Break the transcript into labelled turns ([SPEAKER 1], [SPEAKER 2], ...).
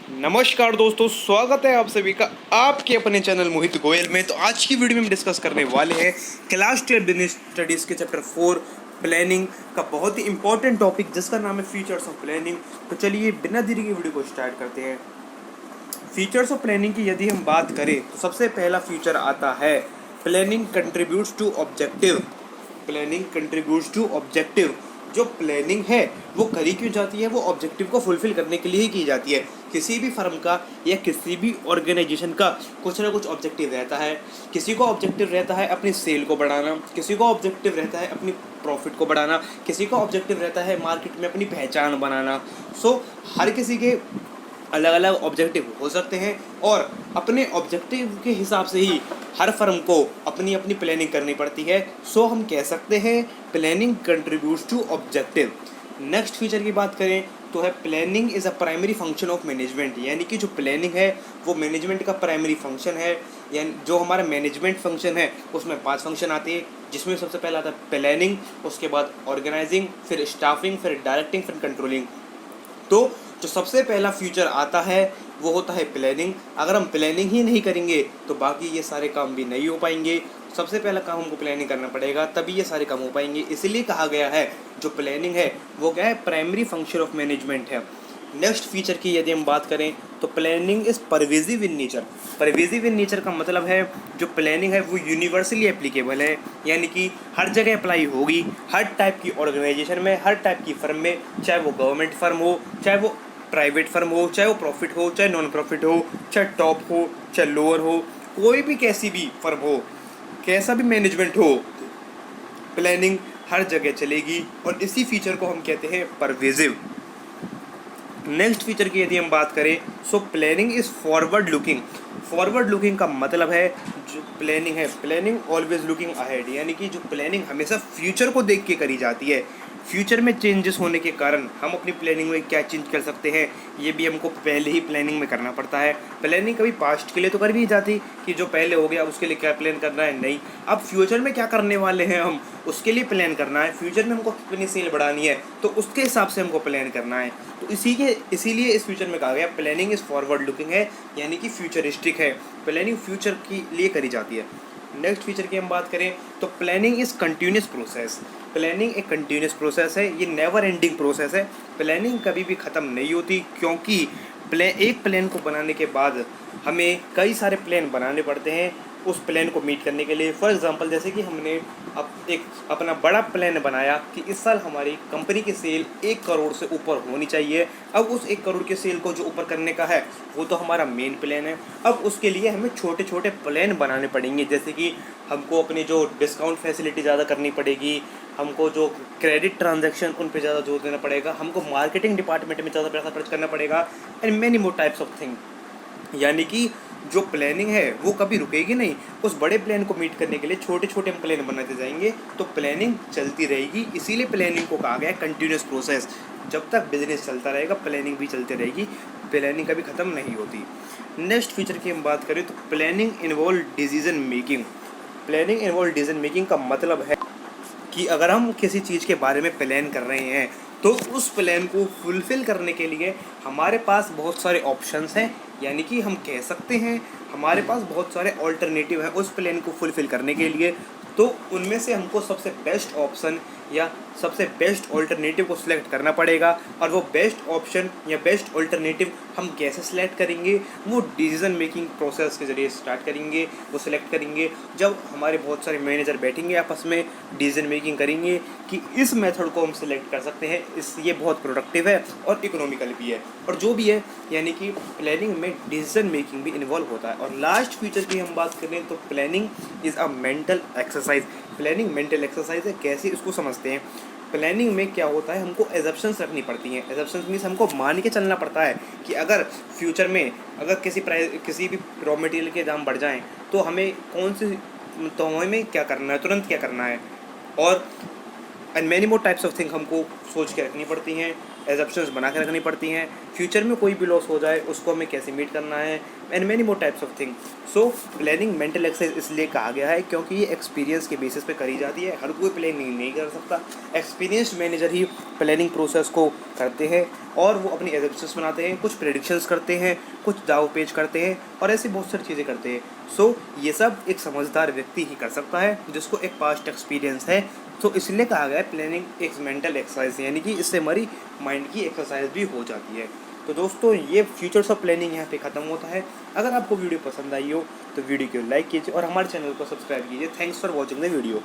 [SPEAKER 1] नमस्कार दोस्तों, स्वागत है आप सभी का आपके अपने चैनल मोहित गोयल में। तो आज की वीडियो में हम डिस्कस करने वाले हैं क्लास 12 बिजनेस स्टडीज़ के चैप्टर 4 प्लानिंग का बहुत ही इंपॉर्टेंट टॉपिक जिसका नाम है फीचर्स ऑफ प्लानिंग। तो चलिए बिना देरी के वीडियो को स्टार्ट करते हैं। फीचर्स ऑफ प्लानिंग की यदि हम बात करें तो सबसे पहला फीचर आता है planning contributes to objective. Planning contributes to objective. जो प्लानिंग है वो करी क्यों जाती है? वो ऑब्जेक्टिव को फुलफिल करने के लिए ही की जाती है। किसी भी फर्म का या किसी भी ऑर्गेनाइजेशन का कुछ ना कुछ ऑब्जेक्टिव रहता है। किसी को ऑब्जेक्टिव रहता है अपनी सेल को बढ़ाना, किसी को ऑब्जेक्टिव रहता है अपनी प्रॉफिट को बढ़ाना, किसी को ऑब्जेक्टिव रहता है मार्केट में अपनी पहचान बनाना। सो हर किसी के अलग अलग ऑब्जेक्टिव हो सकते हैं और अपने ऑब्जेक्टिव के हिसाब से ही हर फर्म को अपनी अपनी प्लानिंग करनी पड़ती है। सो हम कह सकते हैं planning contributes to objective. Next feature की बात करें तो है planning is a primary function of management. यानी कि जो प्लानिंग है वो मैनेजमेंट का प्राइमरी फंक्शन है। यानी जो हमारा मैनेजमेंट फंक्शन है उसमें 5 फंक्शन आते हैं, जिसमें सबसे पहला आता है प्लानिंग, उसके बाद ऑर्गेनाइजिंग, फिर स्टाफिंग, फिर डायरेक्टिंग, फिर कंट्रोलिंग। तो जो सबसे पहला फ्यूचर आता है वो होता है प्लानिंग। अगर हम प्लानिंग ही नहीं करेंगे तो बाकी ये सारे काम भी नहीं हो पाएंगे। सबसे पहला काम हमको प्लानिंग करना पड़ेगा, तभी ये सारे काम हो पाएंगे। इसलिए कहा गया है जो प्लानिंग है वो क्या है? प्राइमरी फंक्शन ऑफ मैनेजमेंट है। नेक्स्ट फीचर की यदि हम बात करें तो planning is pervasive in nature. Pervasive in nature का मतलब है जो प्लानिंग है वो यूनिवर्सली एप्लीकेबल है। यानी कि हर जगह अप्लाई होगी, हर टाइप की ऑर्गेनाइजेशन में, हर टाइप की फर्म में, चाहे वो गवर्नमेंट फर्म हो, चाहे वो प्राइवेट फर्म हो, चाहे वो प्रॉफिट हो, चाहे नॉन प्रॉफिट हो, चाहे टॉप हो, चाहे लोअर हो, कोई भी कैसी भी फर्म हो, कैसा भी मैनेजमेंट हो, प्लानिंग हर जगह चलेगी। और इसी फीचर को हम कहते हैं परवेजिव। नेक्स्ट फीचर की यदि हम बात करें so planning is forward looking. Forward looking का मतलब है जो प्लानिंग है, प्लानिंग ऑलवेज लुकिंग अहेड। यानी कि जो प्लानिंग हमेशा फ्यूचर को देख के करी जाती है। फ्यूचर में चेंजेस होने के कारण हम अपनी प्लानिंग में क्या चेंज कर सकते हैं ये भी हमको पहले ही प्लानिंग में करना पड़ता है। प्लानिंग कभी पास्ट के लिए तो कर भी जाती कि जो पहले हो गया उसके लिए क्या प्लान करना है, नहीं, अब फ्यूचर में क्या करने वाले हैं हम उसके लिए प्लान करना है। फ्यूचर में हमको कितनी सेल बढ़ानी है तो उसके हिसाब से हमको प्लान करना है। तो इसीलिए इस फ्यूचर में कहा गया प्लानिंग इज़ फॉरवर्ड लुकिंग है, यानी कि फ्यूचरिस्टिक है। प्लानिंग फ्यूचर के लिए करी जाती है। नेक्स्ट फीचर की हम बात करें तो planning is continuous process. Planning एक कंटिन्यूस प्रोसेस है, ये नेवर एंडिंग प्रोसेस है। प्लानिंग कभी भी ख़त्म नहीं होती क्योंकि एक प्लान को बनाने के बाद हमें कई सारे प्लान बनाने पड़ते हैं उस प्लान को मीट करने के लिए। फॉर एग्जांपल जैसे कि हमने अब एक अपना बड़ा प्लान बनाया कि इस साल हमारी कंपनी की सेल 1 करोड़ से ऊपर होनी चाहिए। अब उस 1 करोड़ की सेल को जो ऊपर करने का है वो तो हमारा मेन प्लान है। अब उसके लिए हमें छोटे छोटे प्लान बनाने पड़ेंगे, जैसे कि हमको अपनी जो डिस्काउंट फैसिलिटी ज़्यादा करनी पड़ेगी, हमको जो क्रेडिट ट्रांजैक्शन उन पे ज़्यादा जोर देना पड़ेगा, हमको मार्केटिंग डिपार्टमेंट में ज़्यादा पैसा खर्च करना पड़ेगा and many more types of thing. यानी कि जो प्लानिंग है वो कभी रुकेगी नहीं। उस बड़े प्लान को मीट करने के लिए छोटे छोटे हम प्लान बनाते जाएंगे तो प्लानिंग चलती रहेगी। इसीलिए प्लानिंग को कहा गया है कंटिन्यूस प्रोसेस। जब तक बिजनेस चलता रहेगा प्लानिंग भी चलती रहेगी, प्लानिंग कभी ख़त्म नहीं होती। नेक्स्ट फीचर की हम बात करें तो planning involve decision making. Planning involve decision making का मतलब है कि अगर हम किसी चीज़ के बारे में प्लान कर रहे हैं तो उस प्लान को फुलफ़िल करने के लिए हमारे पास बहुत सारे ऑप्शंस हैं। यानी कि हम कह सकते हैं हमारे पास बहुत सारे ऑल्टरनेटिव हैं उस प्लान को फुलफ़िल करने के लिए। तो उनमें से हमको सबसे बेस्ट ऑप्शन या सबसे बेस्ट ऑल्टरनेटिव को सिलेक्ट करना पड़ेगा। और वो बेस्ट ऑप्शन या बेस्ट ऑल्टरनेटिव हम कैसे सिलेक्ट करेंगे? वो डिसीजन मेकिंग प्रोसेस के ज़रिए स्टार्ट करेंगे, वो सिलेक्ट करेंगे। जब हमारे बहुत सारे मैनेजर बैठेंगे आपस में डिसीजन मेकिंग करेंगे कि इस मेथड को हम सिलेक्ट कर सकते हैं, ये बहुत प्रोडक्टिव है और इकोनॉमिकल भी है और जो भी है। यानी कि प्लानिंग में डिसीजन मेकिंग भी इन्वॉल्व होता है। और लास्ट फीचर की हम बात करें तो planning is a mental exercise. Planning mental exercise है। कैसे इसको समझते हैं? प्लानिंग में क्या होता है, हमको एजम्पशंस रखनी पड़ती हैं। एजम्पशंस मीन्स हमको मान के चलना पड़ता है कि अगर फ्यूचर में अगर किसी भी रॉ मटेरियल के दाम बढ़ जाएं तो हमें हमें क्या करना है, तुरंत क्या करना है। और and many more types of thing हमको सोच के रखनी पड़ती हैं, एजम्पशंस बना के रखनी पड़ती हैं। फ्यूचर में कोई भी लॉस हो जाए उसको हमें कैसे मीट करना है, and many more types of thing. So planning mental exercise इसलिए कहा गया है क्योंकि ये एक्सपीरियंस के बेसिस पे करी जाती है। हर कोई प्लानिंग नहीं कर सकता, एक्सपीरियंस्ड मैनेजर ही प्लानिंग प्रोसेस को करते हैं और वो अपनी एजम्पशंस बनाते हैं, कुछ प्रेडिक्शंस करते हैं, कुछ दाव पेच करते हैं और ऐसी बहुत सारी चीज़ें करते हैं। सो ये सब एक समझदार व्यक्ति ही कर सकता है जिसको एक पास्ट एक्सपीरियंस है। तो इसलिए कहा गया है प्लानिंग एक मेंटल एक्सरसाइज, यानी कि इससे हमारी माइंड की एक्सरसाइज भी हो जाती है। तो दोस्तों ये फ्यूचर्स ऑफ प्लानिंग यहाँ पे ख़त्म होता है। अगर आपको वीडियो पसंद आई हो तो वीडियो को लाइक कीजिए और हमारे चैनल को सब्सक्राइब कीजिए। Thanks for watching the video.